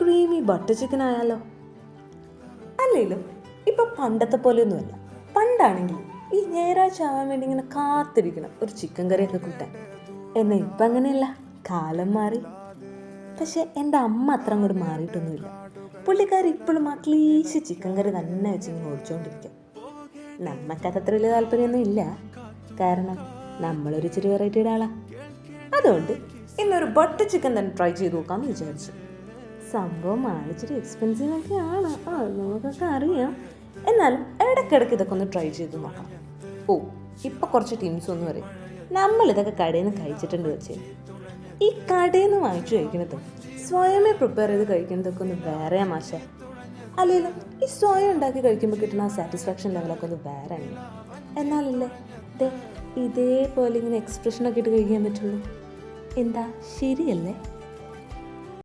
Creamy butter chicken ആയാലോ? അല്ലെങ്കിലും ഇപ്പം പണ്ടത്തെ പോലെയൊന്നുമല്ല. പണ്ടാണെങ്കിൽ ഈ ഞായറാഴ്ച ആവാൻ വേണ്ടി ഇങ്ങനെ കാത്തിരിക്കണം ഒരു ചിക്കൻ കറിയൊക്കെ കൂട്ടാൻ. എന്നാൽ ഇപ്പം അങ്ങനെയല്ല, കാലം മാറി. പക്ഷെ എൻ്റെ അമ്മ അത്ര അങ്ങോട്ട് മാറിയിട്ടൊന്നുമില്ല. പുള്ളിക്കാരി ഇപ്പോഴും ആ ക്ലീശ ചിക്കൻ കറി തന്നെ വെച്ച് ഇങ്ങനെ ഓടിച്ചുകൊണ്ടിരിക്കും. നമുക്കത് അത്ര വലിയ താല്പര്യമൊന്നും ഇല്ല, കാരണം നമ്മളൊരു ഇച്ചിരി വെറൈറ്റിയുടെ ആളാ. അതുകൊണ്ട് ഇന്നൊരു ബട്ടർ ചിക്കൻ തന്നെ ട്രൈ ചെയ്ത് നോക്കാമെന്ന് വിചാരിച്ചു. സംഭവം ആളിച്ചിരി എക്സ്പെൻസീവ് ഒക്കെ ആണ്, നമുക്കൊക്കെ അറിയാം. എന്നാലും ഇടയ്ക്കിടയ്ക്ക് ഇതൊക്കെ ഒന്ന് ട്രൈ ചെയ്ത് നോക്കാം. ഇപ്പം കുറച്ച് ടീംസ് ഒന്നും പറയും നമ്മളിതൊക്കെ കടയിൽ നിന്ന് കഴിച്ചിട്ടുണ്ട് വെച്ച്. ഈ കടയിൽ നിന്ന് വാങ്ങിച്ചു കഴിക്കുന്നതും സ്വയമേ പ്രിപ്പയർ ചെയ്ത് കഴിക്കുന്നതൊക്കെ ഒന്ന് വേറെയാ മാഷേ. അല്ലെങ്കിലും ഈ സ്വയം ഉണ്ടാക്കി കഴിക്കുമ്പോൾ കിട്ടുന്ന ആ സാറ്റിസ്ഫാക്ഷൻ ലെവലൊക്കെ ഒന്ന് വേറെ ആണ്. എന്നാലല്ലേ ഇതേപോലെ ഇങ്ങനെ എക്സ്പ്രഷനൊക്കെ ഇട്ട് കഴിക്കാൻ പറ്റുള്ളൂ. എന്താ ശരിയല്ലേ?